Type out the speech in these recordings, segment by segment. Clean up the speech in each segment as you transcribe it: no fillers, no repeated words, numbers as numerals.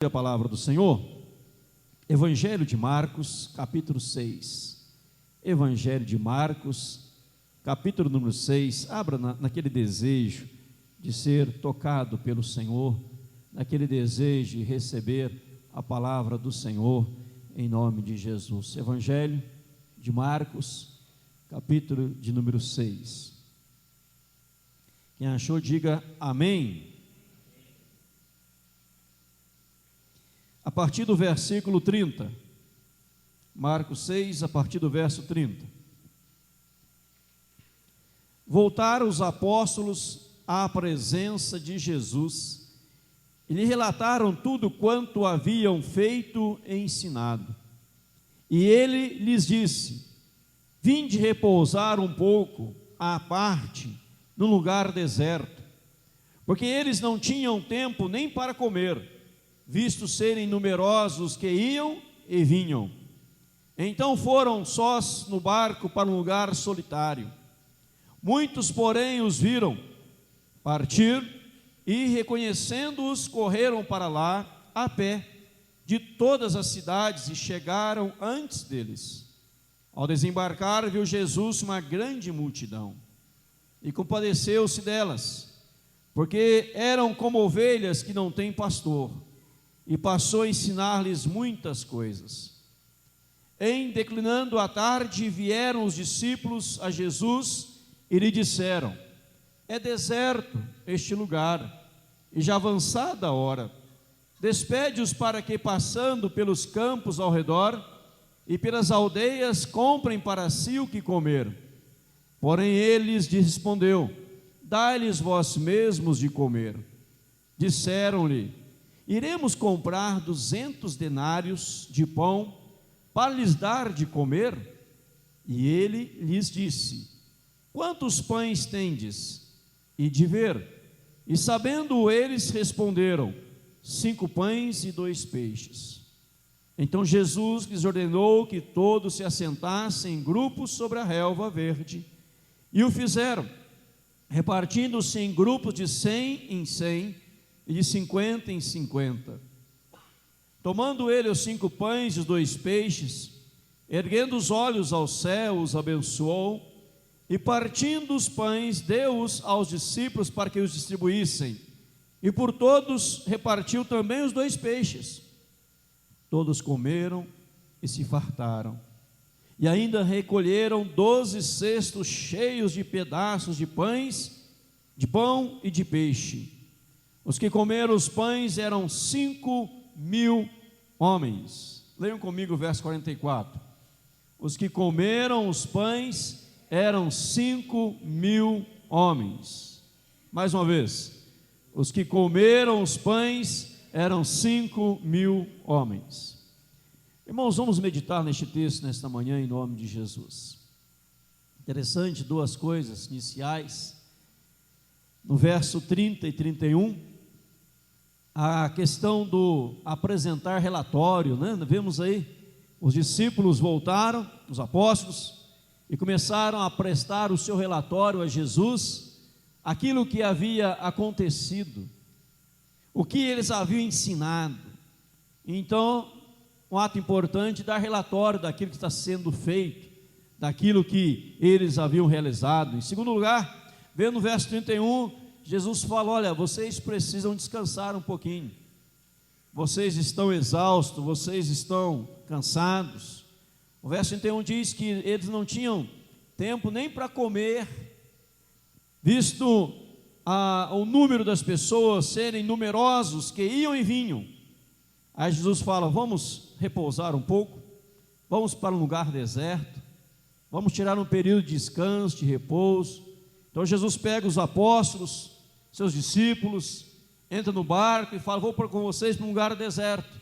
A palavra do Senhor, Evangelho de Marcos, capítulo 6. Evangelho de Marcos, capítulo número 6. Abra naquele desejo de ser tocado pelo Senhor, naquele desejo de receber a palavra do Senhor, em nome de Jesus. Evangelho de Marcos, capítulo de número 6. Quem achou, diga amém. A partir do versículo 30, Marcos 6, a partir do verso 30. Voltaram os apóstolos à presença de Jesus e lhe relataram tudo quanto haviam feito e ensinado. E ele lhes disse: vinde repousar um pouco à parte, num lugar deserto, porque eles não tinham tempo nem para comer, visto serem numerosos que iam e vinham. Então foram sós no barco para um lugar solitário. Muitos, porém, os viram partir e, reconhecendo-os, correram para lá a pé de todas as cidades e chegaram antes deles. Ao desembarcar, viu Jesus uma grande multidão e compadeceu-se delas, porque eram como ovelhas que não têm pastor, e passou a ensinar-lhes muitas coisas. Em declinando a tarde, vieram os discípulos a Jesus e lhe disseram: é deserto este lugar, e já avançada a hora. Despede-os para que, passando pelos campos ao redor e pelas aldeias, comprem para si o que comer. Porém ele lhes respondeu: dai-lhes vós mesmos de comer. Disseram-lhe: iremos comprar 200 denários de pão para lhes dar de comer? E ele lhes disse: quantos pães tendes? E de ver. E sabendo eles, responderam: 5 pães e 2 peixes. Então Jesus lhes ordenou que todos se assentassem em grupos sobre a relva verde, e o fizeram, repartindo-se em grupos de 100 em 100, e de 50 em 50. Tomando ele os 5 pães e os 2 peixes, erguendo os olhos ao céu, os abençoou, e partindo os pães, deu-os aos discípulos para que os distribuíssem, e por todos repartiu também os 2 peixes. Todos comeram e se fartaram, e ainda recolheram 12 cestos cheios de pedaços de pães, de pão e de peixe. Os que comeram os pães eram 5.000 homens. Leiam comigo o verso 44. Os que comeram os pães eram 5.000 homens. Mais uma vez. Os que comeram os pães eram 5.000 homens. Irmãos, vamos meditar neste texto nesta manhã em nome de Jesus. Interessante, 2 coisas iniciais. No verso 30 e 31, a questão do apresentar relatório, né? Vemos aí, os discípulos voltaram, os apóstolos, e começaram a prestar o seu relatório a Jesus, aquilo que havia acontecido, o que eles haviam ensinado. Então, um ato importante, dar relatório daquilo que está sendo feito, daquilo que eles haviam realizado. Em segundo lugar, vendo no verso 31, Jesus fala: olha, vocês precisam descansar um pouquinho, vocês estão exaustos, vocês estão cansados. O verso 31 diz que eles não tinham tempo nem para comer, visto o número das pessoas serem numerosos que iam e vinham. Aí Jesus fala: vamos repousar um pouco, vamos para um lugar deserto, vamos tirar um período de descanso, de repouso. Então Jesus pega os apóstolos, seus discípulos, entra no barco e fala: vou com vocês para um lugar deserto,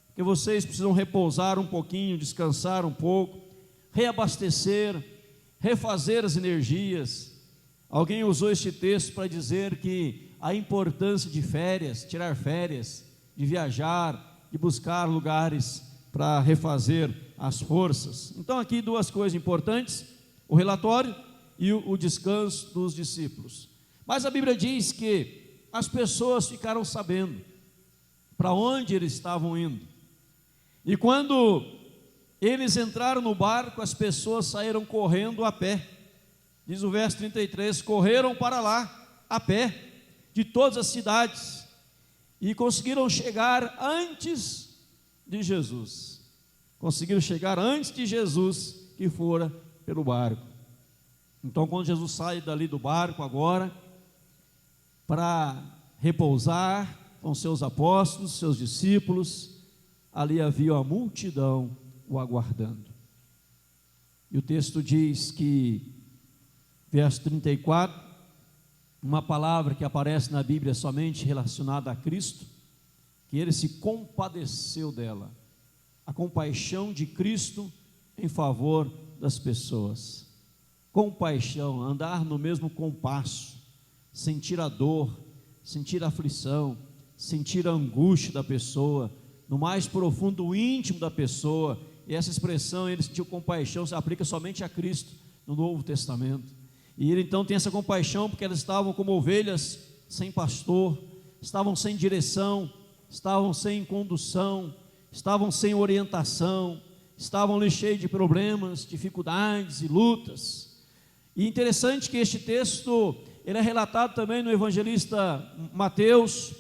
porque vocês precisam repousar um pouquinho, descansar um pouco, reabastecer, refazer as energias. Alguém usou este texto para dizer que a importância de férias, tirar férias, de viajar, de buscar lugares para refazer as forças. Então aqui 2 coisas importantes: o relatório e o descanso dos discípulos. Mas a Bíblia diz que as pessoas ficaram sabendo para onde eles estavam indo. E quando eles entraram no barco, as pessoas saíram correndo a pé. Diz o verso 33, correram para lá a pé, de todas as cidades, e conseguiram chegar antes de Jesus. Conseguiram chegar antes de Jesus, que fora pelo barco. Então, quando Jesus sai dali do barco agora, para repousar com seus apóstolos, seus discípulos, ali havia a multidão o aguardando. E o texto diz que, verso 34, uma palavra que aparece na Bíblia somente relacionada a Cristo, que ele se compadeceu dela, a compaixão de Cristo em favor das pessoas. Compaixão, andar no mesmo compasso, sentir a dor, sentir a aflição, sentir a angústia da pessoa, no mais profundo íntimo da pessoa. E essa expressão, ele sentiu compaixão, se aplica somente a Cristo no Novo Testamento. E ele então tem essa compaixão porque elas estavam como ovelhas sem pastor, estavam sem direção, estavam sem condução, estavam sem orientação, estavam ali cheios de problemas, dificuldades e lutas. E interessante que este texto, ele é relatado também no evangelista Mateus,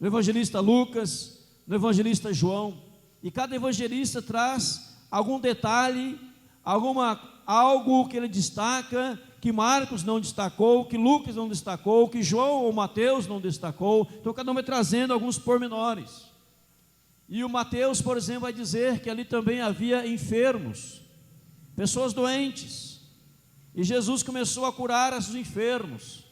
no evangelista Lucas, no evangelista João. E cada evangelista traz algum detalhe, algo que ele destaca, que Marcos não destacou, que Lucas não destacou, que João ou Mateus não destacou. Então cada um vai trazendo alguns pormenores. E o Mateus, por exemplo, vai dizer que ali também havia enfermos, pessoas doentes. E Jesus começou a curar os enfermos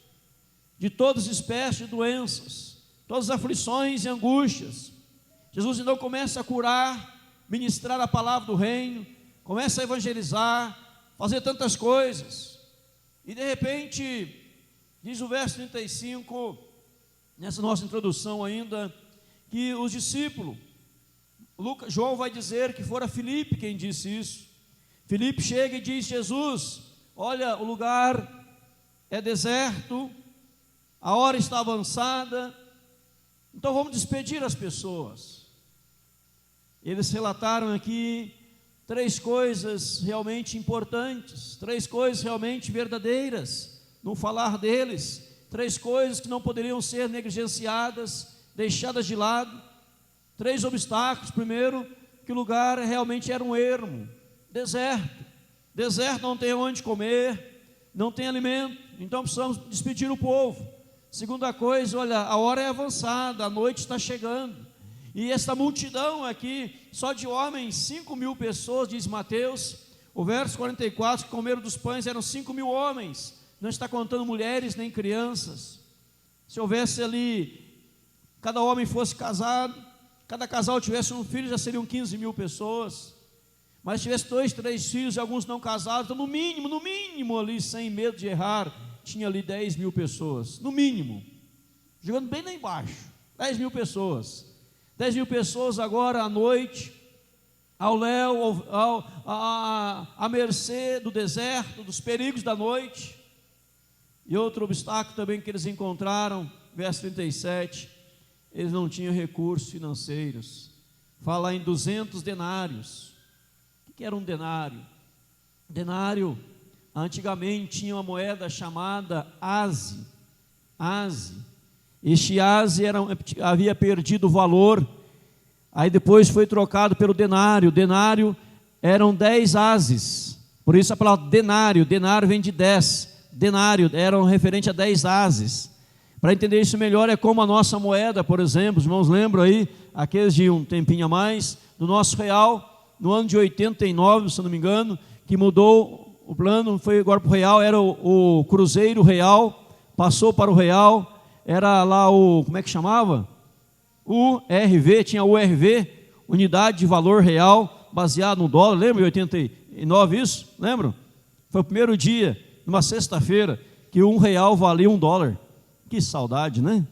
de todas as espécies de doenças, todas as aflições e angústias. Jesus então começa a curar, ministrar a palavra do reino, começa a evangelizar, fazer tantas coisas. E de repente, diz o verso 35, nessa nossa introdução ainda, que os discípulos, João vai dizer que fora Filipe quem disse isso. Filipe chega e diz: Jesus, olha, o lugar é deserto, a hora está avançada, então vamos despedir as pessoas. Eles relataram aqui 3 coisas realmente importantes, 3 coisas realmente verdadeiras no falar deles, 3 coisas que não poderiam ser negligenciadas, deixadas de lado. 3 obstáculos. Primeiro, que o lugar realmente era um ermo, deserto, não tem onde comer, não tem alimento, então precisamos despedir o povo. Segunda coisa, olha, a hora é avançada, a noite está chegando, e esta multidão aqui, só de homens, 5.000 pessoas, diz Mateus, o verso 44, que comeram dos pães eram 5.000 homens, não está contando mulheres nem crianças. Se houvesse ali, cada homem fosse casado, cada casal tivesse um filho, já seriam 15.000 pessoas. Mas se tivesse 2, 3 filhos e alguns não casados, então no mínimo ali, sem medo de errar, tinha ali 10.000 pessoas, no mínimo, jogando bem lá embaixo, 10.000 pessoas. 10.000 pessoas agora à noite, à mercê do deserto, dos perigos da noite. E outro obstáculo também que eles encontraram, verso 37, eles não tinham recursos financeiros. Fala em 200 denários. O que era um denário? Denário, antigamente tinha uma moeda chamada aze. Este aze havia perdido o valor, aí depois foi trocado pelo denário. Denário eram 10 azes, por isso a palavra denário vem de 10, denário era um referente a 10 azes. Para entender isso melhor, é como a nossa moeda, por exemplo, os irmãos lembram aí, aqueles de um tempinho a mais, do nosso real, no ano de 89, se não me engano, que mudou o plano, foi agora para o real, era o cruzeiro real, passou para o real, era lá como é que chamava? URV, tinha URV, unidade de valor real, baseado no dólar, lembra em 89 isso? Lembram? Foi o primeiro dia, numa sexta-feira, que R$1 valia $1. Que saudade, né?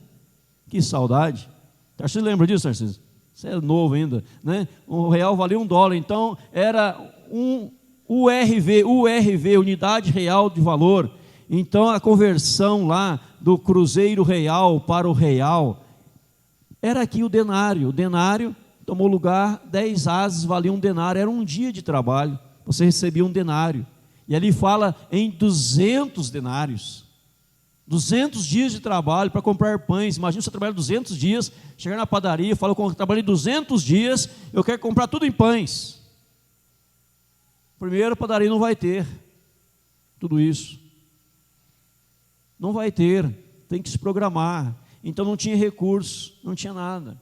Que saudade. Tarcísio lembra disso, Tarcísio? Você é novo ainda, né? R$1 valia $1, então era um URV, unidade real de valor. Então a conversão lá do cruzeiro real para o real Era aqui o denário tomou lugar, 10 ases valia um denário, era um dia de trabalho, você recebia um denário, e ali fala em 200 denários, 200 dias de trabalho para comprar pães. Imagina você trabalhar 200 dias, chegar na padaria e falar: eu trabalhei 200 dias, eu quero comprar tudo em pães. Primeiro, a padaria não vai ter tudo isso, não vai ter, tem que se programar. Então não tinha recurso, não tinha nada.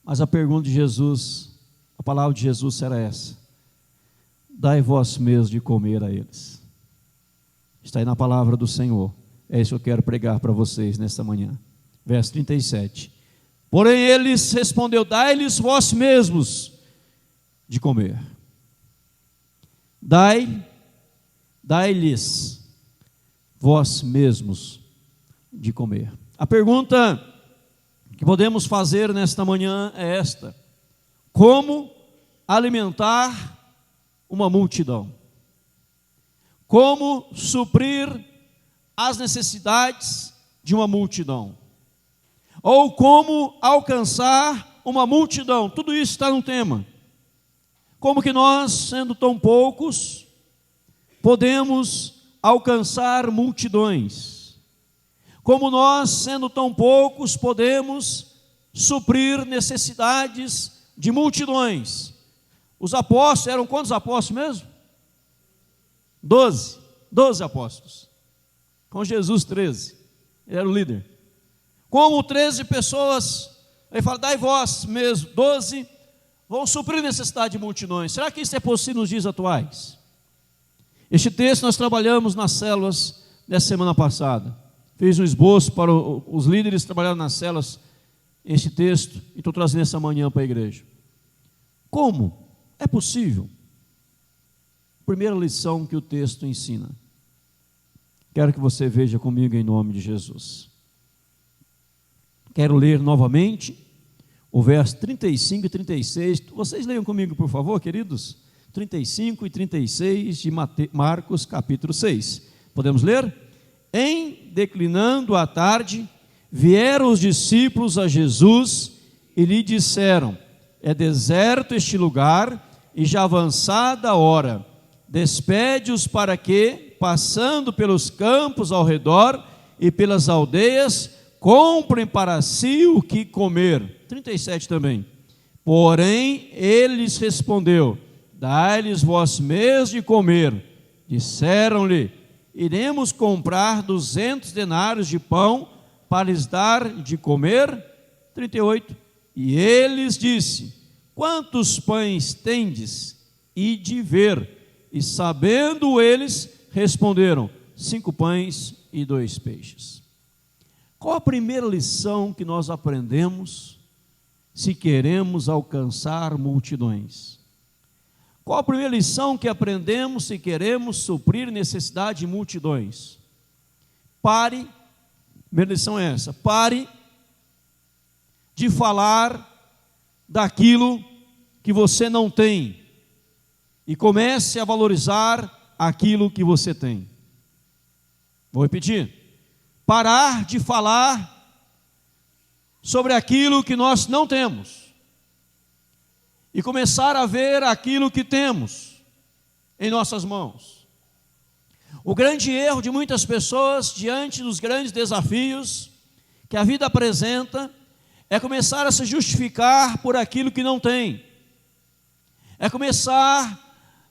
Mas a pergunta de Jesus, a palavra de Jesus era essa: dai vós mesmos de comer a eles. Está aí na palavra do Senhor. É isso que eu quero pregar para vocês nesta manhã. Verso 37. Porém eles respondeu: dai-lhes vós mesmos de comer. Dai-lhes vós mesmos de comer. A pergunta que podemos fazer nesta manhã é esta: como alimentar uma multidão? Como suprir as necessidades de uma multidão? Ou como alcançar uma multidão? Tudo isso está no tema. Como que nós, sendo tão poucos, podemos alcançar multidões? Como nós, sendo tão poucos, podemos suprir necessidades de multidões? Os apóstolos, eram quantos apóstolos mesmo? 12 apóstolos, com Jesus 13, ele era o líder. Como 13 pessoas, ele fala: dai vós mesmo, 12, vão suprir necessidade de multidões. Será que isso é possível nos dias atuais? Este texto nós trabalhamos nas células nessa semana passada, fiz um esboço para os líderes trabalhar nas células, este texto, e estou trazendo essa manhã para a igreja. Como? É possível? Primeira lição que o texto ensina. Quero que você veja comigo em nome de Jesus. Quero ler novamente o verso 35 e 36. Vocês leiam comigo, por favor, queridos. 35 e 36 de Marcos, capítulo 6. Podemos ler? Em declinando a tarde, vieram os discípulos a Jesus e lhe disseram: é deserto este lugar e já avançada a hora. Despede-os para que, passando pelos campos ao redor e pelas aldeias, comprem para si o que comer. 37 também. Porém, ele lhes respondeu: dai-lhes vós mesmos de comer. Disseram-lhe: iremos comprar 200 denários de pão para lhes dar de comer. 38. E ele lhes disse: quantos pães tendes? Ide ver. E sabendo eles, responderam: 5 pães e 2 peixes. Qual a primeira lição que nós aprendemos se queremos alcançar multidões? Qual a primeira lição que aprendemos se queremos suprir necessidade de multidões? Pare, primeira lição é essa: pare de falar daquilo que você não tem e comece a valorizar aquilo que você tem. Vou repetir: parar de falar sobre aquilo que nós não temos e começar a ver aquilo que temos em nossas mãos. O grande erro de muitas pessoas diante dos grandes desafios que a vida apresenta é começar a se justificar por aquilo que não tem, é começar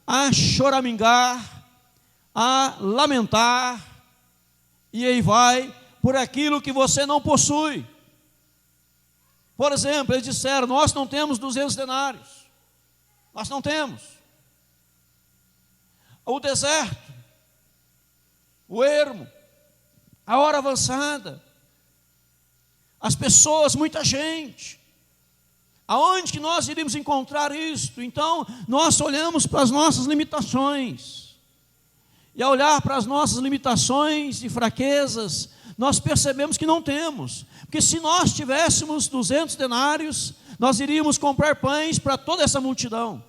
a choramingar, a lamentar, e aí vai, por aquilo que você não possui. Por exemplo, eles disseram: nós não temos 200 denários, nós não temos. O deserto, o ermo, a hora avançada, as pessoas, muita gente. Aonde que nós iríamos encontrar isto? Então, nós olhamos para as nossas limitações. E ao olhar para as nossas limitações e fraquezas, nós percebemos que não temos. Porque se nós tivéssemos 200 denários, nós iríamos comprar pães para toda essa multidão.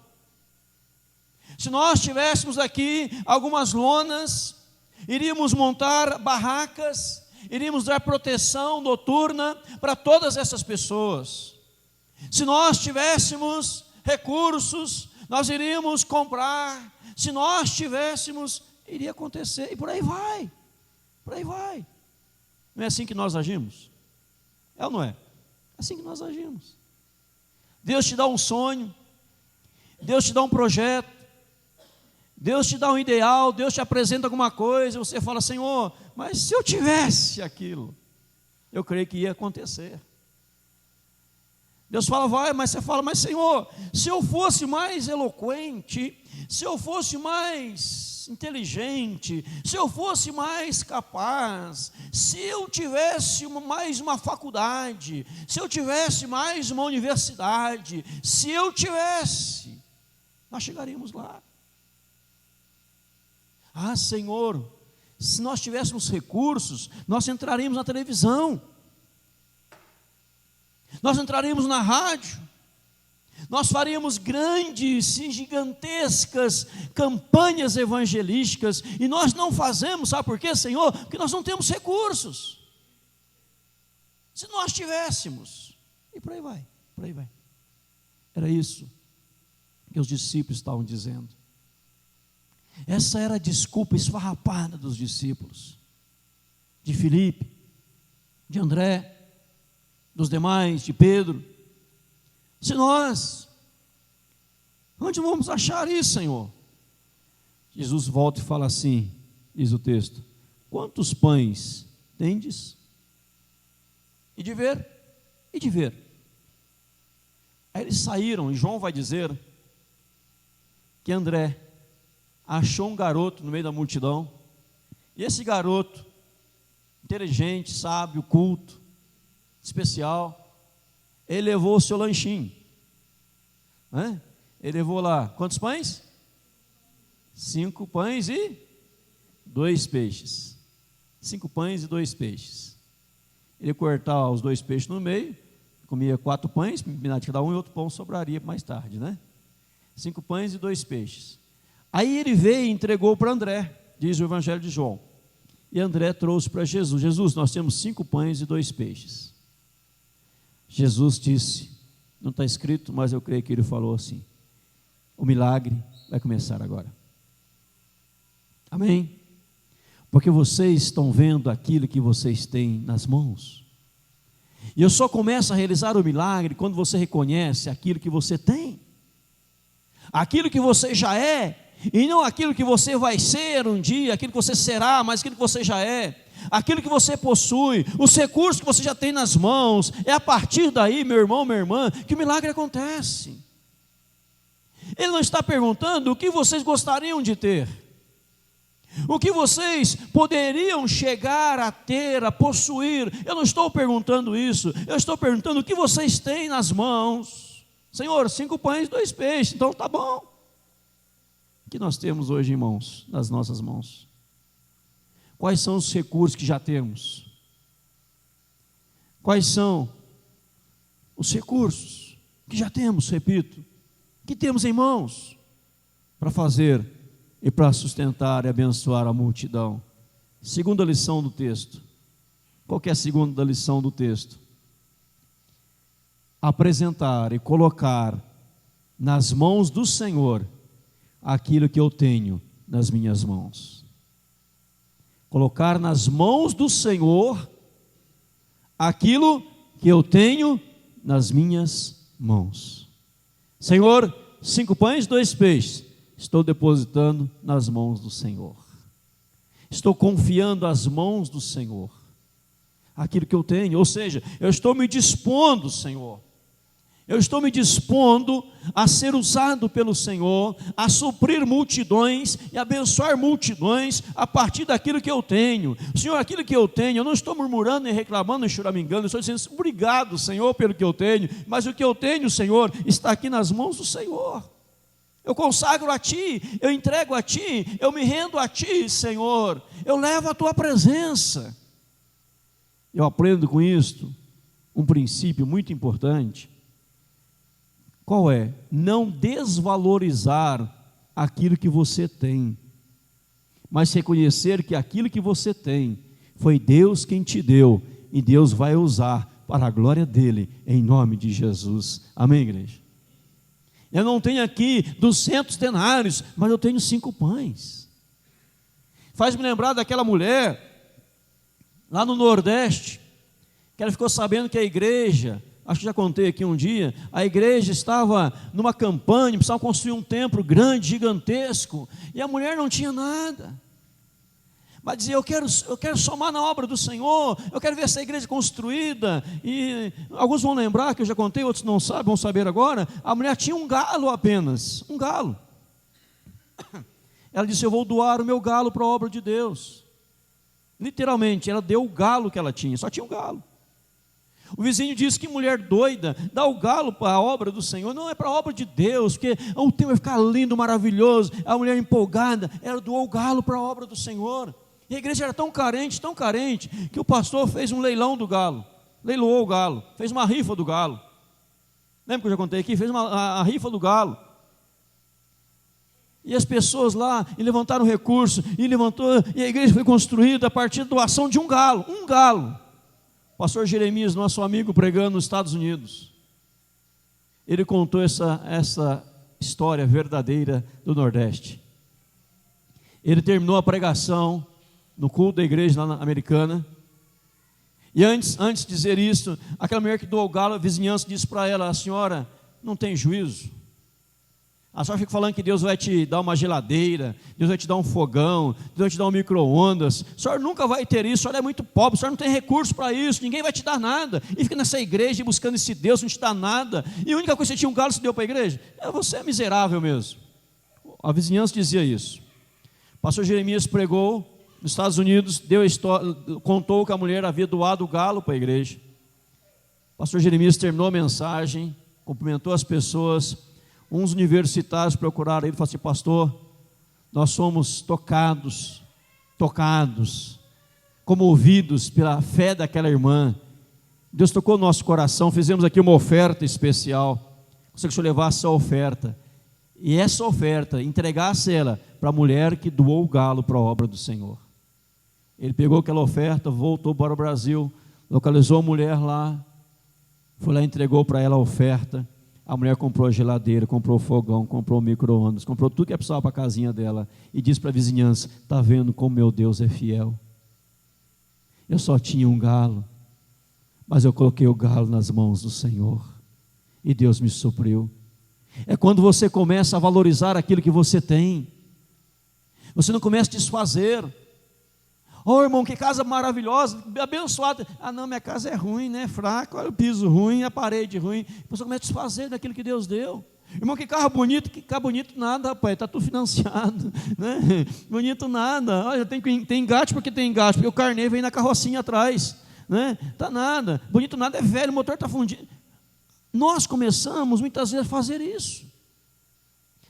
Se nós tivéssemos aqui algumas lonas, iríamos montar barracas iríamos dar proteção noturna para todas essas pessoas. Se nós tivéssemos recursos, nós iríamos comprar. Se nós tivéssemos, iria acontecer. E por aí vai. Por aí vai. Não é assim que nós agimos? É ou não é? É assim que nós agimos. Deus te dá um sonho, Deus te dá um projeto, Deus te dá um ideal, Deus te apresenta alguma coisa, você fala: Senhor, mas se eu tivesse aquilo, eu creio que ia acontecer. Deus fala: vai, mas você fala: mas Senhor, se eu fosse mais eloquente, se eu fosse mais inteligente, se eu fosse mais capaz, se eu tivesse mais uma faculdade, se eu tivesse mais uma universidade, se eu tivesse, nós chegaríamos lá. Ah, Senhor, se nós tivéssemos recursos, nós entraríamos na televisão, nós entraríamos na rádio, nós faríamos grandes e gigantescas campanhas evangelísticas, e nós não fazemos, sabe por quê, Senhor? Porque nós não temos recursos. Se nós tivéssemos, e por aí vai, por aí vai. Era isso que os discípulos estavam dizendo. Essa era a desculpa esfarrapada dos discípulos, de Filipe, de André, dos demais, de Pedro. Se nós, onde vamos achar isso, Senhor? Jesus volta e fala assim, diz o texto: quantos pães tendes? E de ver, e de ver. Aí eles saíram, e João vai dizer que André achou um garoto no meio da multidão, e esse garoto, inteligente, sábio, culto, especial, ele levou o seu lanchinho, né? Ele levou lá, quantos pães? 5 pães e 2 peixes. 5 pães e 2 peixes. Ele cortava os 2 peixes no meio, comia 4 pães, metade de cada um, e outro pão sobraria mais tarde, né? 5 pães e 2 peixes. Aí ele veio e entregou para André, diz o Evangelho de João. E André trouxe para Jesus: Jesus, nós temos 5 pães e 2 peixes. Jesus disse, não está escrito, mas eu creio que ele falou assim: o milagre vai começar agora. Amém? Porque vocês estão vendo aquilo que vocês têm nas mãos. E eu só começo a realizar o milagre quando você reconhece aquilo que você tem, aquilo que você já é, e não aquilo que você vai ser um dia, aquilo que você será, mas aquilo que você já é, aquilo que você possui, os recursos que você já tem nas mãos. É a partir daí, meu irmão, minha irmã, que o milagre acontece. Ele não está perguntando o que vocês gostariam de ter, o que vocês poderiam chegar a ter, a possuir. Eu não estou perguntando isso, eu estou perguntando o que vocês têm nas mãos. Senhor, 5 pães e 2 peixes, então tá bom. O que nós temos hoje, irmãos, nas nossas mãos? Quais são os recursos que já temos? Quais são os recursos que já temos, repito, que temos em mãos para fazer e para sustentar e abençoar a multidão? Segunda lição do texto. Qual que é a segunda lição do texto? Apresentar e colocar nas mãos do Senhor aquilo que eu tenho nas minhas mãos. Colocar nas mãos do Senhor aquilo que eu tenho nas minhas mãos. Senhor, 5 pães, 2 peixes, estou depositando nas mãos do Senhor. Estou confiando às mãos do Senhor aquilo que eu tenho, ou seja, eu estou me dispondo, Senhor. Eu estou me dispondo a ser usado pelo Senhor, a suprir multidões e abençoar multidões a partir daquilo que eu tenho. Senhor, aquilo que eu tenho, eu não estou murmurando e reclamando e choramingando, eu estou dizendo: obrigado, Senhor, pelo que eu tenho, mas o que eu tenho, Senhor, está aqui nas mãos do Senhor. Eu consagro a Ti, eu entrego a Ti, eu me rendo a Ti, Senhor, eu levo a Tua presença. Eu aprendo com isto um princípio muito importante. Qual é? Não desvalorizar aquilo que você tem, mas reconhecer que aquilo que você tem Foi Deus quem te deu, e Deus vai usar para a glória dele, em nome de Jesus. Amém, igreja? Eu não tenho aqui 200 denários, mas eu tenho 5 pães. Faz-me lembrar daquela mulher, lá no Nordeste, que ela ficou sabendo que a igreja, acho que já contei aqui um dia, a igreja estava numa campanha, precisava construir um templo grande, gigantesco, e a mulher não tinha nada. Mas dizia, eu quero somar na obra do Senhor, eu quero ver essa igreja construída. E alguns vão lembrar, que eu já contei, outros não sabem, vão saber agora. A mulher tinha um galo apenas, um galo. Ela disse, eu vou doar o meu galo para a obra de Deus. Literalmente, ela deu o galo que ela tinha, só tinha um galo. O vizinho disse, que mulher doida, dá o galo para a obra do Senhor. Não, é para a obra de Deus, porque o tempo vai ficar lindo, maravilhoso. A mulher empolgada, ela doou o galo para a obra do Senhor. E a igreja era tão carente, que o pastor fez um leilão do galo, leiloou o galo, fez uma rifa do galo. Lembra que eu já contei aqui? Fez a rifa do galo. E as pessoas lá levantaram recurso, e a igreja foi construída a partir da doação de um galo. O pastor Jeremias, nosso amigo, pregando nos Estados Unidos, ele contou essa história verdadeira do Nordeste. Ele terminou a pregação no culto da igreja lá americana, e antes de dizer isso, aquela mulher que doou o galo, a vizinhança disse para ela, a senhora não tem juízo? A senhora fica falando que Deus vai te dar uma geladeira, Deus vai te dar um fogão, Deus vai te dar um micro-ondas, a senhora nunca vai ter isso, a senhora é muito pobre, a senhora não tem recurso para isso, ninguém vai te dar nada, e fica nessa igreja buscando esse Deus, não te dá nada, e a única coisa que você tinha um galo, você deu para a igreja? Você é miserável mesmo. A vizinhança dizia isso. O pastor Jeremias pregou nos Estados Unidos, contou que a mulher havia doado o galo para a igreja. O pastor Jeremias terminou a mensagem, cumprimentou as pessoas. Uns universitários procuraram ele e falaram assim, pastor, nós somos tocados, comovidos pela fé daquela irmã. Deus tocou o nosso coração, fizemos aqui uma oferta especial. Gostaria que o senhor levasse a oferta, e essa oferta, entregasse ela para a mulher que doou o galo para a obra do Senhor. Ele pegou aquela oferta, voltou para o Brasil, localizou a mulher lá, foi lá e entregou para ela a oferta. A mulher comprou a geladeira, comprou o fogão, comprou o micro-ondas, comprou tudo que precisava para a casinha dela, e disse para a vizinhança, está vendo como meu Deus é fiel? Eu só tinha um galo, mas eu coloquei o galo nas mãos do Senhor, e Deus me supriu. É quando você começa a valorizar aquilo que você tem, você não começa a desfazer. Oh, irmão, que casa maravilhosa, abençoada. Ah, não, minha casa é ruim, né? Fraca, olha o piso ruim, a parede ruim. Você começa a desfazer daquilo que Deus deu. Irmão, que carro bonito nada, rapaz, está tudo financiado, né? Bonito nada. Olha, tem engate porque tem engate, porque o carnê vem na carrocinha atrás, né? Tá nada. Bonito nada é velho, o motor está fundido. Nós começamos muitas vezes a fazer isso.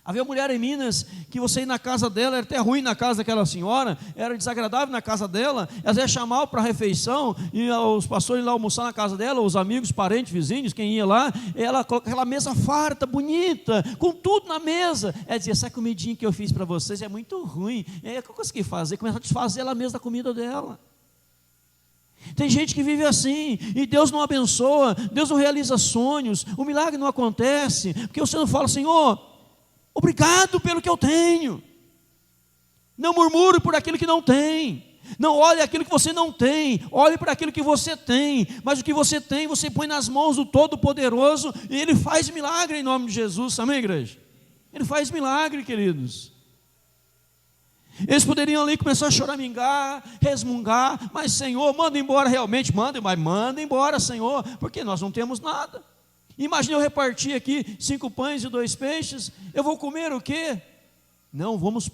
Havia uma mulher em Minas, que você ir na casa dela, era até ruim na casa daquela senhora, era desagradável na casa dela, ela ia chamar para a refeição, e os pastores iam lá almoçar na casa dela, os amigos, parentes, vizinhos, quem ia lá, ela colocava aquela mesa farta, bonita, com tudo na mesa, ela dizia, essa comidinha que eu fiz para vocês é muito ruim, o que eu consegui fazer? Começou a desfazer ela mesma da comida dela. Tem gente que vive assim, e Deus não abençoa, Deus não realiza sonhos, o milagre não acontece, porque você não fala, Senhor, obrigado pelo que eu tenho. Não murmure por aquilo que não tem. Não olhe aquilo que você não tem. Olhe para aquilo que você tem. Mas o que você tem, você põe nas mãos do Todo-Poderoso, e Ele faz milagre em nome de Jesus. Amém, igreja? Ele faz milagre, queridos. Eles poderiam ali começar a choramingar, resmungar, mas Senhor, manda embora realmente, mas manda embora, Senhor, porque nós não temos nada. Imagina eu repartir aqui 5 pães e 2 peixes, eu vou comer o quê? Não, vamos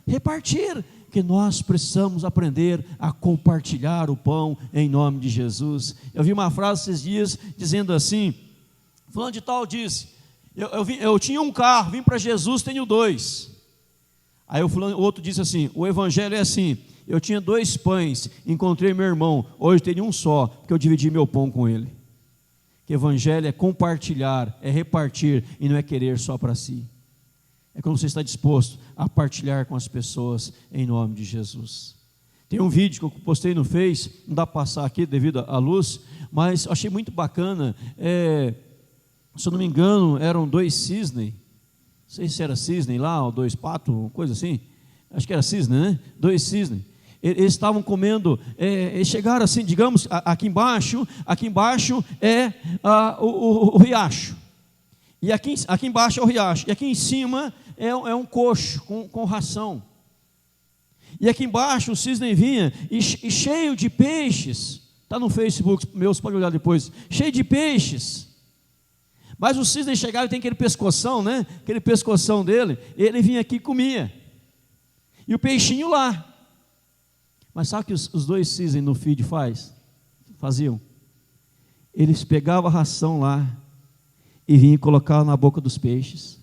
repartir, porque nós precisamos aprender a compartilhar o pão em nome de Jesus. Eu vi uma frase esses dias dizendo assim, fulano de tal disse, eu tinha um carro, vim para Jesus, tenho 2. Aí o outro disse assim, o evangelho é assim, eu tinha 2 pães, encontrei meu irmão, hoje tenho um só, porque eu dividi meu pão com ele. Que evangelho é compartilhar, é repartir, e não é querer só para si. É quando você está disposto a partilhar com as pessoas em nome de Jesus. Tem um vídeo que eu postei no Face, não dá para passar aqui devido à luz, mas eu achei muito bacana. Se eu não me engano, eram 2 cisnes, não sei se era cisne lá, ou 2 patos, coisa assim, acho que era cisne, né? 2 cisnes. Eles estavam comendo, eles chegaram assim, digamos, aqui embaixo é o riacho, e aqui embaixo é o riacho, e aqui em cima é um coxo com ração. E aqui embaixo o cisne vinha e cheio de peixes. Está no Facebook meu, você pode olhar depois. Cheio de peixes. Mas o cisne chegava e tem aquele pescoção, né? Aquele pescoção dele. Ele vinha aqui e comia. E o peixinho lá. Mas sabe o que os 2 cisnes no feed faziam? Eles pegavam a ração lá e vinham e colocavam na boca dos peixes.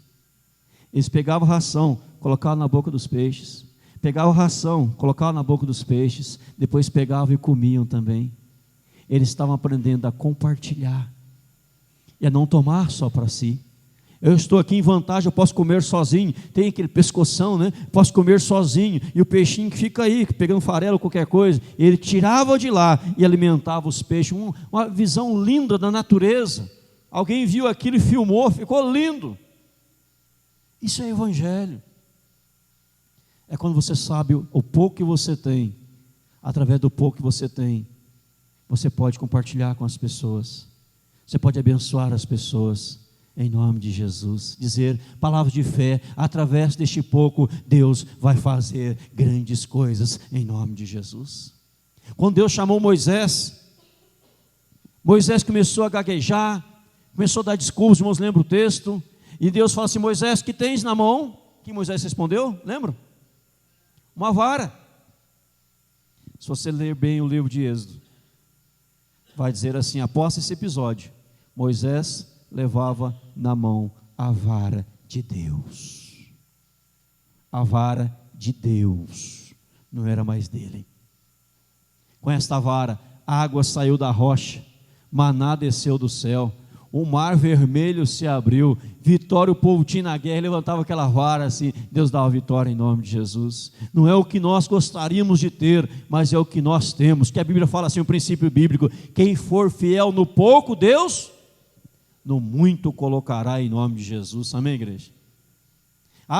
Eles pegavam a ração, colocavam na boca dos peixes. Pegavam a ração, colocavam na boca dos peixes, depois pegavam e comiam também. Eles estavam aprendendo a compartilhar e a não tomar só para si. Eu estou aqui em vantagem, eu posso comer sozinho, tem aquele pescoção, né? Posso comer sozinho, e o peixinho que fica aí, pegando farelo ou qualquer coisa, ele tirava de lá e alimentava os peixes. Uma visão linda da natureza. Alguém viu aquilo e filmou, ficou lindo. Isso é evangelho. É quando você sabe o pouco que você tem, através do pouco que você tem, você pode compartilhar com as pessoas, você pode abençoar as pessoas, em nome de Jesus, dizer palavras de fé, através deste pouco, Deus vai fazer grandes coisas, em nome de Jesus. Quando Deus chamou Moisés começou a gaguejar, começou a dar desculpas, os irmãos lembram o texto, e Deus fala assim: Moisés, que tens na mão? Que Moisés respondeu, lembra? Uma vara. Se você ler bem o livro de Êxodo, vai dizer assim: após esse episódio, Moisés levava na mão a vara de Deus. A vara de Deus, não era mais dele. Com esta vara, a água saiu da rocha, maná desceu do céu, o mar vermelho se abriu, vitória o povo tinha na guerra, levantava aquela vara assim, Deus dava vitória em nome de Jesus. Não é o que nós gostaríamos de ter, mas é o que nós temos, que a Bíblia fala assim, o princípio bíblico: quem for fiel no pouco, Deus no muito colocará, em nome de Jesus. Amém, igreja?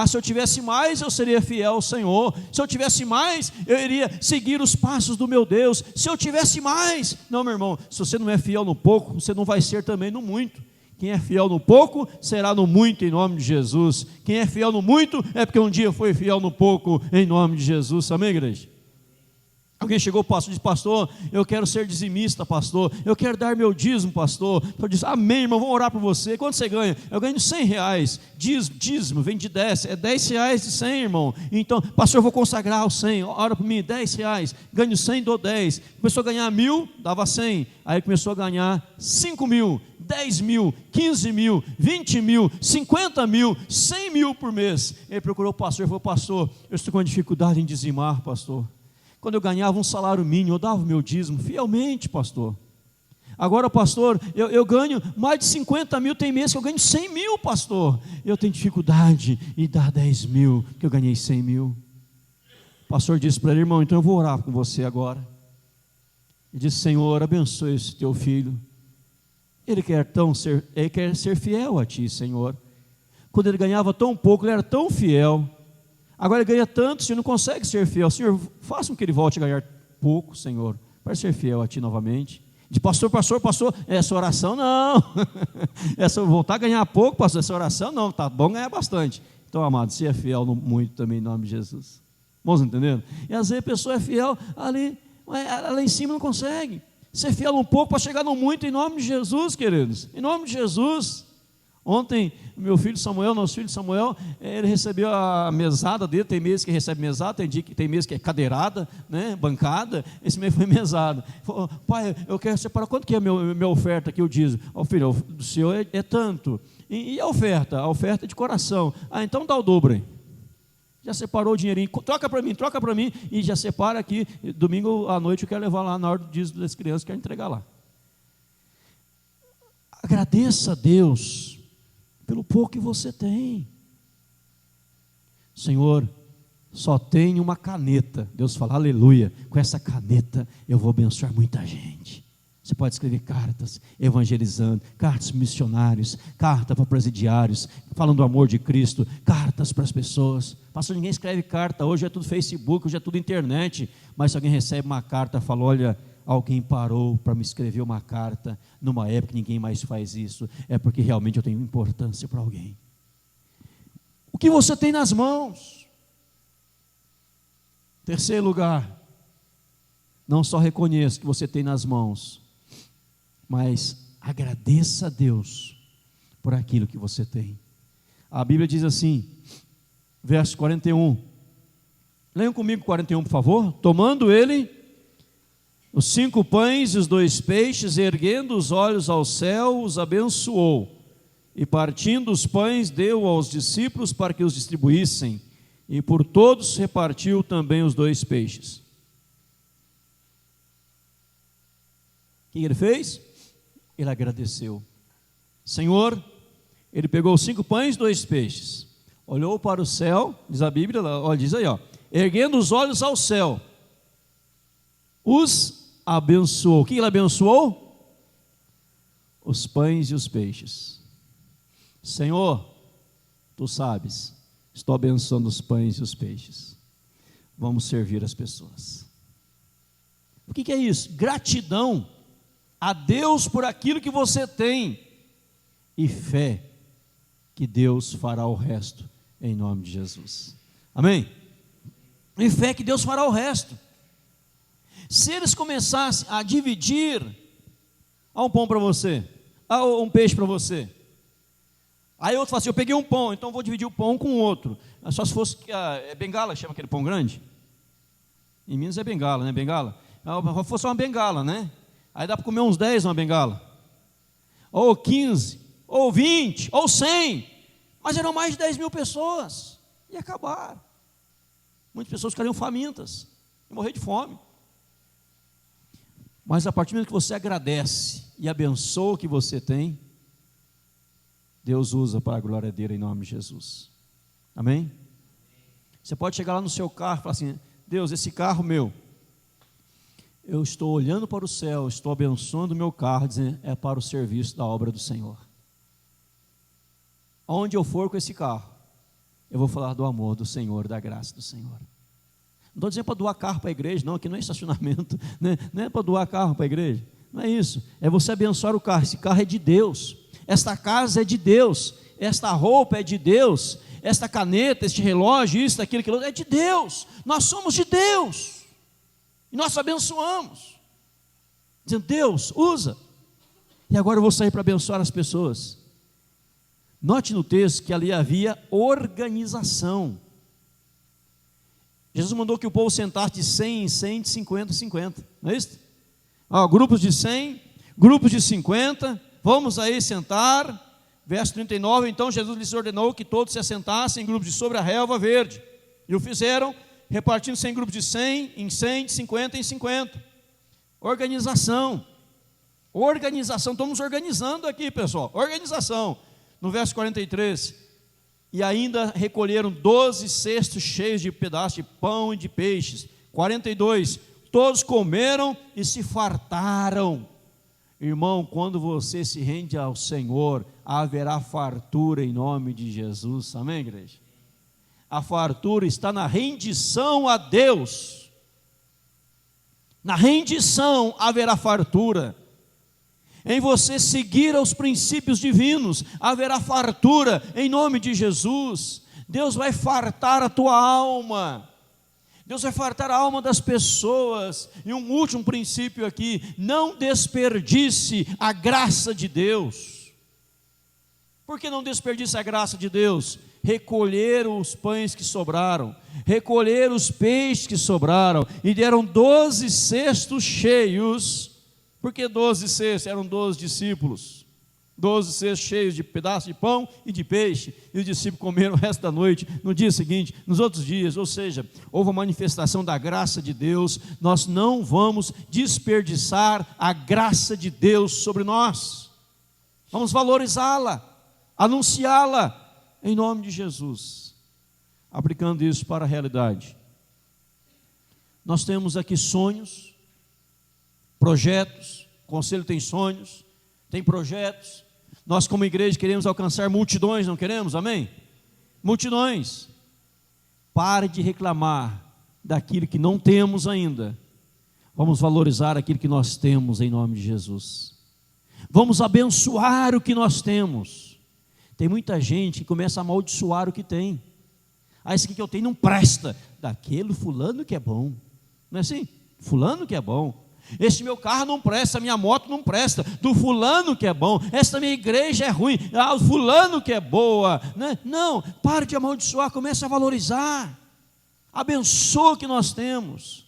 Se eu tivesse mais, eu seria fiel ao Senhor. Se eu tivesse mais, eu iria seguir os passos do meu Deus. Se eu tivesse mais, não, meu irmão, se você não é fiel no pouco, você não vai ser também no muito. Quem é fiel no pouco, será no muito, em nome de Jesus. Quem é fiel no muito, é porque um dia foi fiel no pouco, em nome de Jesus. Amém, igreja? Alguém chegou, pastor, e disse: pastor, eu quero ser dizimista, pastor, eu quero dar meu dízimo, pastor. Eu disse: amém, irmão, vou orar por você. Quanto você ganha? Eu ganho R$100, dízimo, vem de 10, é R$10 de 100, irmão. Então, pastor, eu vou consagrar os 100, ora por mim, R$10, ganho 100, dou 10. Começou a ganhar 1.000, dava 100, aí começou a ganhar 5.000, 10.000, 15.000, 20.000, 50.000, 100.000 por mês. Ele procurou o pastor e falou: pastor, eu estou com dificuldade em dizimar, pastor. Quando eu ganhava um salário mínimo, eu dava o meu dízimo fielmente, pastor. Agora, pastor, eu ganho mais de 50.000, tem mês que eu ganho 100.000, pastor. Eu tenho dificuldade em dar 10.000, que eu ganhei 100.000. O pastor disse para ele: irmão, então eu vou orar com você agora. Ele disse: Senhor, abençoe esse teu filho. Ele quer ser fiel a ti, Senhor. Quando ele ganhava tão pouco, ele era tão fiel. Agora ele ganha tanto, o Senhor não consegue ser fiel. Senhor, faça com que ele volte a ganhar pouco, Senhor, para ser fiel a ti novamente. De pastor, essa oração não. Essa voltar a ganhar pouco, pastor, essa oração não, tá bom ganhar bastante. Então, amado, se é fiel no muito também, em nome de Jesus. Vamos entendendo? E às vezes a pessoa é fiel ali em cima não consegue. Ser fiel um pouco para chegar no muito, em nome de Jesus, queridos. Em nome de Jesus. Ontem, nosso filho Samuel, ele recebeu a mesada dele. Tem mês que recebe mesada, tem mês que é cadeirada, né, bancada. Esse mês foi mesada. Falou: pai, eu quero separar, quanto que é a minha oferta aqui, eu diz? Filho, do senhor é tanto. E a oferta? A oferta é de coração. Então dá o dobro aí. Já separou o dinheirinho, troca para mim, e já separa aqui. Domingo à noite eu quero levar lá na hora do dízimo das crianças, quero entregar lá. Agradeça a Deus pelo pouco que você tem. Senhor, só tem uma caneta. Deus fala, aleluia, com essa caneta eu vou abençoar muita gente. Você pode escrever cartas evangelizando, cartas para missionários, carta para presidiários, falando do amor de Cristo, cartas para as pessoas. Pastor, ninguém escreve carta, hoje é tudo Facebook, hoje é tudo internet. Mas se alguém recebe uma carta, fala, olha, alguém parou para me escrever uma carta, numa época que ninguém mais faz isso, é porque realmente eu tenho importância para alguém. O que você tem nas mãos? Terceiro lugar, não só reconheça o que você tem nas mãos, mas agradeça a Deus por aquilo que você tem. A Bíblia diz assim, verso 41, leiam comigo 41 por favor. Tomando ele os 5 pães e os 2 peixes, erguendo os olhos ao céu, os abençoou, e partindo os pães deu aos discípulos para que os distribuíssem, e por todos repartiu também os 2 peixes. O que ele fez? Ele agradeceu. Senhor, ele pegou os 5 pães e 2 peixes, olhou para o céu, diz a Bíblia, olha, diz aí, ó, erguendo os olhos ao céu, os abençoou. O que ele abençoou? Os pães e os peixes. Senhor, tu sabes, estou abençoando os pães e os peixes. Vamos servir as pessoas. O que é isso? Gratidão a Deus por aquilo que você tem e fé que Deus fará o resto em nome de Jesus. Amém? E fé que Deus fará o resto. Se eles começassem a dividir, há um pão para você, há um peixe para você, aí outro fala assim, eu peguei um pão, então vou dividir o pão com o outro. Só se fosse, é bengala, chama aquele pão grande? Em Minas é bengala, né? Bengala. Se fosse uma bengala, né? Aí dá para comer uns 10 numa bengala, ou 15, ou 20, ou 100, mas eram mais de 10 mil pessoas, e acabaram. Muitas pessoas ficariam famintas, e morrer de fome. Mas a partir do momento que você agradece e abençoa o que você tem, Deus usa para a glória dele em nome de Jesus. Amém? Você pode chegar lá no seu carro e falar assim, Deus, esse carro meu, eu estou olhando para o céu, estou abençoando o meu carro, dizendo, é para o serviço da obra do Senhor. Aonde eu for com esse carro, eu vou falar do amor do Senhor, da graça do Senhor. Não estou dizendo para doar carro para a igreja, não, aqui não é estacionamento, né? Não é para doar carro para a igreja, não é isso, é você abençoar o carro. Esse carro é de Deus, esta casa é de Deus, esta roupa é de Deus, esta caneta, este relógio, isso, aquilo, aquilo, é de Deus, nós somos de Deus. E nós abençoamos, dizendo, Deus, usa. E agora eu vou sair para abençoar as pessoas. Note no texto que ali havia organização. Jesus mandou que o povo sentasse de 100 em 100, de 50 em 50, não é isso? Grupos de 100, grupos de 50, vamos aí sentar. Verso 39, então Jesus lhes ordenou que todos se assentassem em grupos de sobre a relva verde. E o fizeram, repartindo-se em grupos de 100 em 100, de 50 em 50. Organização, estamos organizando aqui, pessoal, organização. No verso 43, e ainda recolheram 12 cestos cheios de pedaços de pão e de peixes. 42, todos comeram e se fartaram. Irmão, quando você se rende ao Senhor, haverá fartura em nome de Jesus, amém, igreja? A fartura está na rendição a Deus. Na rendição haverá fartura. Em você seguir aos princípios divinos, haverá fartura em nome de Jesus. Deus vai fartar a tua alma. Deus vai fartar a alma das pessoas. E um último princípio aqui: não desperdice a graça de Deus. Por que não desperdice a graça de Deus? Recolheram os pães que sobraram, recolheram os peixes que sobraram, e deram 12 cestos cheios. Por que 12 cestos? Eram 12 discípulos, 12 cestos cheios de pedaços de pão e de peixe, e os discípulos comeram o resto da noite, no dia seguinte, nos outros dias. Ou seja, houve uma manifestação da graça de Deus. Nós não vamos desperdiçar a graça de Deus sobre nós, vamos valorizá-la, anunciá-la, em nome de Jesus. aplicando isso para a realidade. Nós temos aqui sonhos, projetos, o conselho tem sonhos, tem projetos. Nós como igreja queremos alcançar multidões, não queremos? Amém? Multidões. Pare de reclamar daquilo que não temos ainda. Vamos valorizar aquilo que nós temos em nome de Jesus. Vamos abençoar o que nós temos. Tem muita gente que começa a amaldiçoar o que tem. Isso aqui que eu tenho não presta. Daquele fulano que é bom. Não é assim? Fulano que é bom. Esse meu carro não presta, minha moto não presta. Do fulano que é bom. Esta minha igreja é ruim. O fulano que é boa. Não, pare de amaldiçoar, comece a valorizar. Abençoa o que nós temos.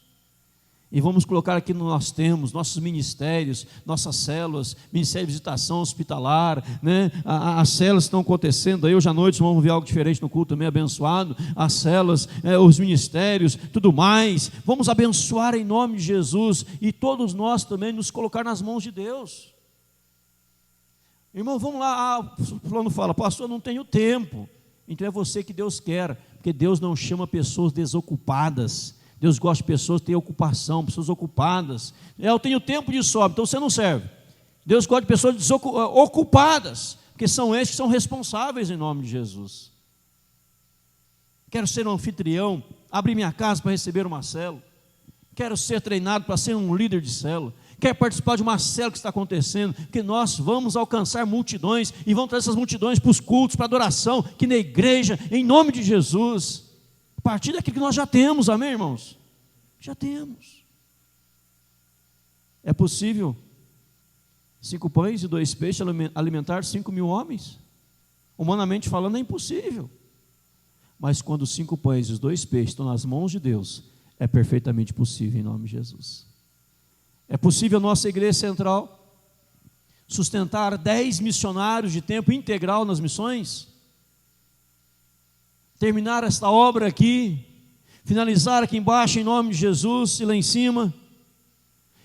E vamos colocar aqui no nós temos, nossos ministérios, nossas células, ministério de visitação hospitalar, né? As células estão acontecendo aí, hoje à noite vamos ver algo diferente no culto também, abençoado, as células, os ministérios, tudo mais, vamos abençoar em nome de Jesus, e todos nós também nos colocar nas mãos de Deus. Irmão, vamos lá, o fulano fala, pastor, eu não tenho tempo, então é você que Deus quer, porque Deus não chama pessoas desocupadas. Deus gosta de pessoas que têm ocupação, pessoas ocupadas. Eu tenho tempo de sobra, então você não serve. Deus gosta de pessoas ocupadas, porque são esses que são responsáveis em nome de Jesus. Quero ser um anfitrião, abrir minha casa para receber uma célula. Quero ser treinado para ser um líder de célula. Quero participar de uma célula que está acontecendo, porque nós vamos alcançar multidões e vamos trazer essas multidões para os cultos, para a adoração, que na igreja, em nome de Jesus. A partir daquilo que nós já temos, amém, irmãos? Já temos. É possível 5 pães e 2 peixes alimentar 5.000 homens? Humanamente falando, é impossível. Mas quando os 5 pães e os 2 peixes estão nas mãos de Deus, é perfeitamente possível em nome de Jesus. É possível a nossa igreja central sustentar 10 missionários de tempo integral nas missões? Terminar esta obra aqui, finalizar aqui embaixo em nome de Jesus e lá em cima,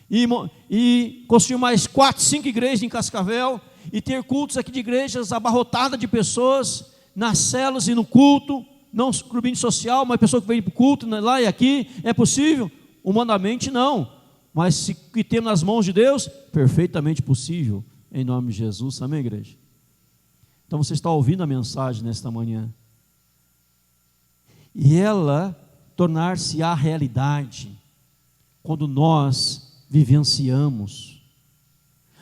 e construir mais 4, 5 igrejas em Cascavel, e ter cultos aqui de igrejas abarrotadas de pessoas, nas células e no culto, não clubinho social, mas pessoa que vem para o culto, lá e aqui, é possível? Humanamente não, mas se que temos nas mãos de Deus, perfeitamente possível, em nome de Jesus, amém, igreja? Então você está ouvindo a mensagem nesta manhã, e ela tornar-se-á realidade quando nós vivenciamos,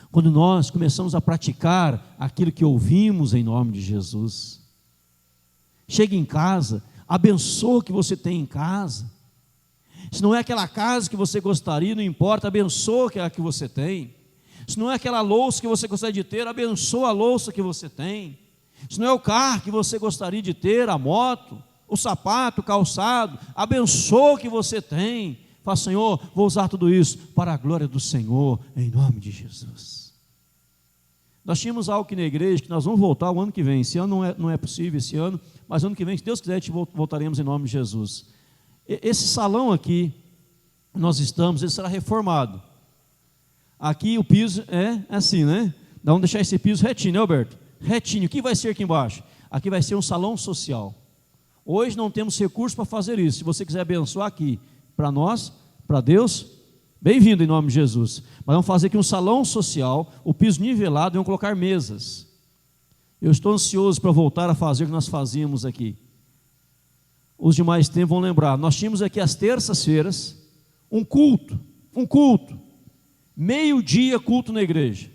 quando nós começamos a praticar aquilo que ouvimos em nome de Jesus. Chega em casa, abençoa o que você tem em casa. Se não é aquela casa que você gostaria, não importa, abençoa a que você tem. Se não é aquela louça que você gostaria de ter, abençoa a louça que você tem. Se não é o carro que você gostaria de ter, a moto, o sapato, o calçado, abençoa o que você tem. Fala, Senhor, vou usar tudo isso para a glória do Senhor, em nome de Jesus. Nós tínhamos algo aqui na igreja, que nós vamos voltar o ano que vem. Esse ano não é possível, esse ano, mas ano que vem, se Deus quiser, voltaremos em nome de Jesus. Esse salão aqui, nós estamos, ele será reformado. Aqui o piso é assim, né? Vamos deixar esse piso retinho, né, Alberto? Retinho. O que vai ser aqui embaixo? Aqui vai ser um salão social. Hoje não temos recursos para fazer isso. Se você quiser abençoar aqui, para nós, para Deus, bem-vindo em nome de Jesus. Mas vamos fazer aqui um salão social, o piso nivelado, e vamos colocar mesas. Eu estou ansioso para voltar a fazer o que nós fazíamos aqui. Os demais tempos vão lembrar. Nós tínhamos aqui às terças-feiras um culto. Meio-dia culto na igreja.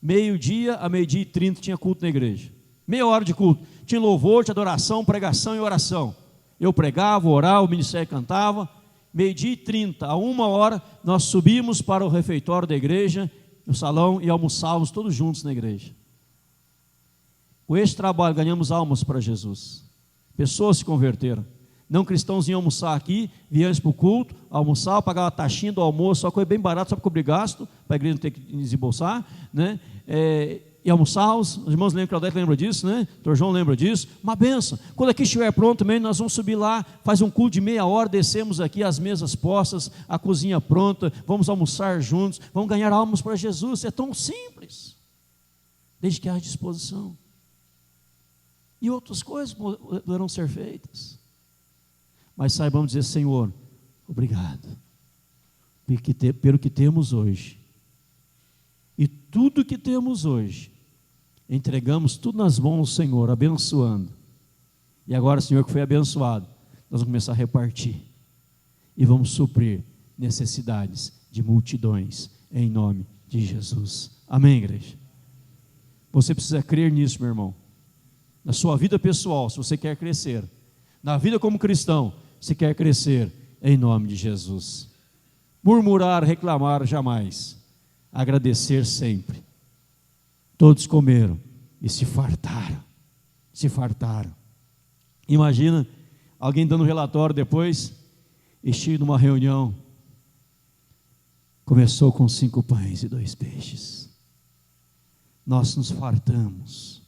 Meio-dia a 12h30 tinha culto na igreja. Meia hora de culto. Tinha louvor, tinha adoração, pregação e oração. Eu pregava, orava, o ministério cantava. 12h30, a 1h, nós subimos para o refeitório da igreja, no salão, e almoçávamos todos juntos na igreja. Com esse trabalho ganhamos almas para Jesus. Pessoas se converteram. Não cristãos iam almoçar aqui, vinham para o culto, almoçar, pagar a taxinha do almoço, uma coisa bem barata, só para cobrir gasto, para a igreja não ter que desembolsar, né? E almoçávamos, os irmãos lembram, Claudete lembra disso, né? O Dr. João lembra disso, uma benção. Quando aqui estiver pronto também, nós vamos subir lá, faz um culto de meia hora, descemos aqui, as mesas postas, a cozinha pronta, vamos almoçar juntos, vamos ganhar almas para Jesus. É tão simples, desde que haja disposição. E outras coisas poderão ser feitas. mas saibamos dizer: Senhor, obrigado pelo que temos hoje. E tudo que temos hoje, entregamos tudo nas mãos do Senhor, abençoando. E agora, Senhor, que foi abençoado, nós vamos começar a repartir e vamos suprir necessidades de multidões, em nome de Jesus. Amém, igreja? Você precisa crer nisso, meu irmão. Na sua vida pessoal, se você quer crescer, na vida como cristão, se quer crescer, em nome de Jesus. Murmurar, reclamar jamais, agradecer sempre. Todos comeram e se fartaram, Imagina alguém dando um relatório depois, cheio de uma reunião, começou com 5 pães e 2 peixes, nós nos fartamos,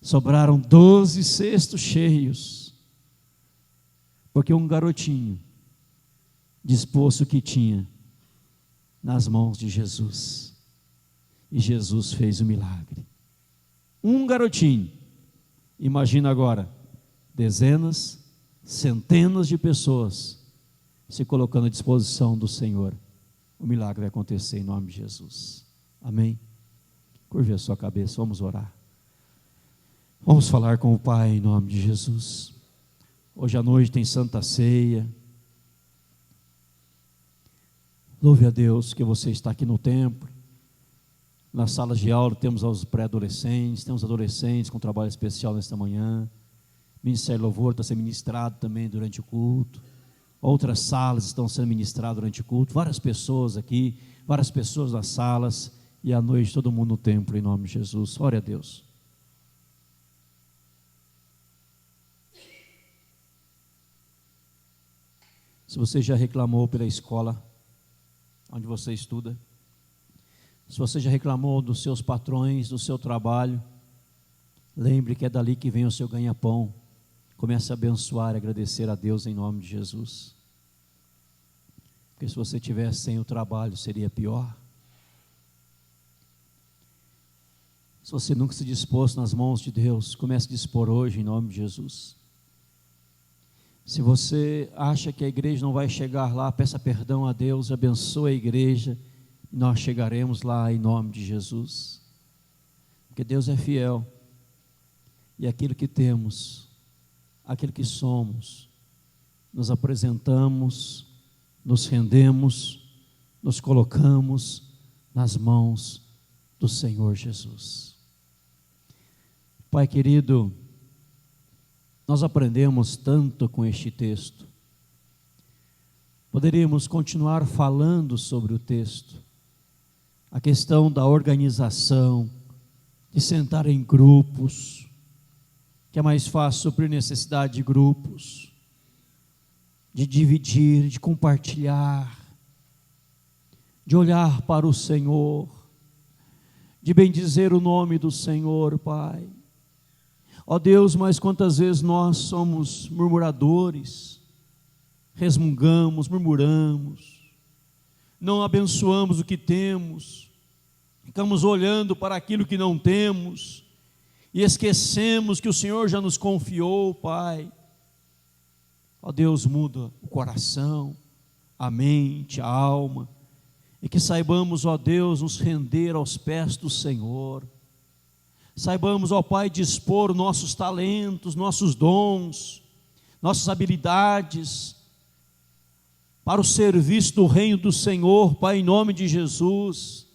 sobraram 12 cestos cheios, porque um garotinho dispôs o que tinha nas mãos de Jesus, e Jesus fez o milagre. Um garotinho. Imagina agora, dezenas, centenas de pessoas se colocando à disposição do Senhor. O milagre vai acontecer em nome de Jesus. Amém? Curve a sua cabeça, vamos orar. Vamos falar com o Pai em nome de Jesus. Hoje à noite tem Santa Ceia. Louve a Deus que você está aqui no templo. Nas salas de aula temos os pré-adolescentes, temos adolescentes com trabalho especial nesta manhã. Ministério Louvor está sendo ministrado também durante o culto. Outras salas estão sendo ministradas durante o culto. Várias pessoas aqui, várias pessoas nas salas. E à noite todo mundo no templo em nome de Jesus. Ore a Deus. Se você já reclamou pela escola onde você estuda, se você já reclamou dos seus patrões, do seu trabalho, lembre que é dali que vem o seu ganha-pão. Comece a abençoar e agradecer a Deus em nome de Jesus. Porque se você tivesse sem o trabalho, seria pior. Se você nunca se dispôs nas mãos de Deus, comece a dispor hoje em nome de Jesus. Se você acha que a igreja não vai chegar lá, peça perdão a Deus, abençoe a igreja, e nós chegaremos lá em nome de Jesus. Porque Deus é fiel, e aquilo que temos, aquilo que somos, nos apresentamos, nos rendemos, nos colocamos nas mãos do Senhor Jesus. Pai querido, nós aprendemos tanto com este texto. Poderíamos continuar falando sobre o texto, a questão da organização, de sentar em grupos, que é mais fácil suprir necessidade de grupos, de dividir, de compartilhar, de olhar para o Senhor, de bendizer o nome do Senhor, Pai. Ó Deus, mas quantas vezes nós somos murmuradores, resmungamos, murmuramos, não abençoamos o que temos, ficamos olhando para aquilo que não temos, e esquecemos que o Senhor já nos confiou, Pai. Ó Deus, muda o coração, a mente, a alma, e que saibamos, ó Deus, nos render aos pés do Senhor. Saibamos, ó Pai, dispor nossos talentos, nossos dons, nossas habilidades, para o serviço do reino do Senhor, Pai, em nome de Jesus,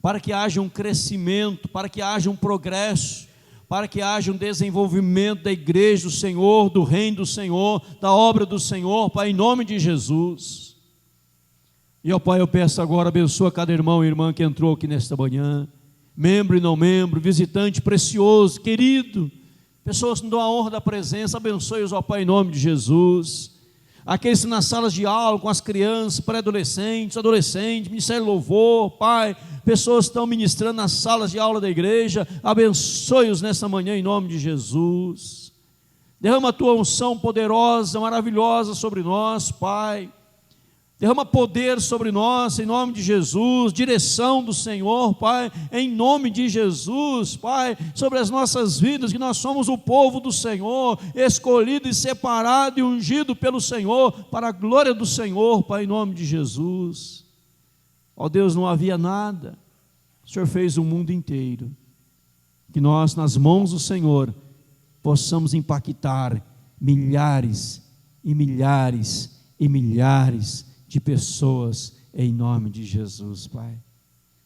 para que haja um crescimento, para que haja um progresso, para que haja um desenvolvimento da igreja do Senhor, do reino do Senhor, da obra do Senhor, Pai, em nome de Jesus. E, ó Pai, eu peço agora, abençoa cada irmão e irmã que entrou aqui nesta manhã, membro e não membro, visitante precioso, querido, pessoas que não dão a honra da presença, abençoe-os, ó Pai, em nome de Jesus. Aqueles nas salas de aula, com as crianças, pré-adolescentes, adolescentes, Ministério Louvor, Pai, pessoas que estão ministrando nas salas de aula da igreja, abençoe-os nessa manhã em nome de Jesus. Derrama a Tua unção poderosa, maravilhosa sobre nós, Pai. Derrama poder sobre nós, em nome de Jesus, direção do Senhor, Pai, em nome de Jesus, Pai, sobre as nossas vidas, que nós somos o povo do Senhor, escolhido e separado e ungido pelo Senhor, para a glória do Senhor, Pai, em nome de Jesus. Ó Deus, não havia nada, o Senhor fez o mundo inteiro, que nós, nas mãos do Senhor, possamos impactar milhares e milhares e milhares de pessoas, em nome de Jesus, Pai.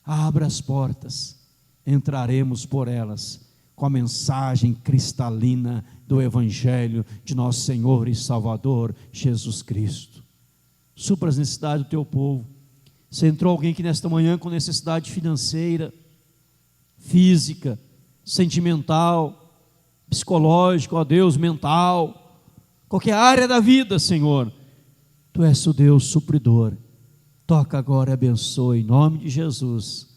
Abra as portas, entraremos por elas, com a mensagem cristalina do Evangelho de nosso Senhor e Salvador, Jesus Cristo. Supra as necessidades do teu povo. Se entrou alguém aqui nesta manhã com necessidade financeira, física, sentimental, psicológica, ó Deus, mental, qualquer área da vida, Senhor, Tu és o Deus supridor. Toca agora e abençoe em nome de Jesus.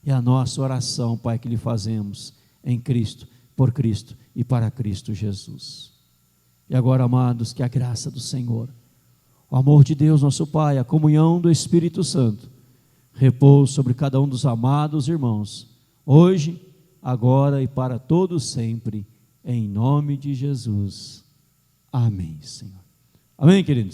É a nossa oração, Pai, que lhe fazemos em Cristo, por Cristo e para Cristo Jesus. E agora, amados, que a graça do Senhor, o amor de Deus nosso Pai, a comunhão do Espírito Santo, repouse sobre cada um dos amados irmãos, hoje, agora e para todos sempre, em nome de Jesus. Amém, Senhor. Amém, queridos?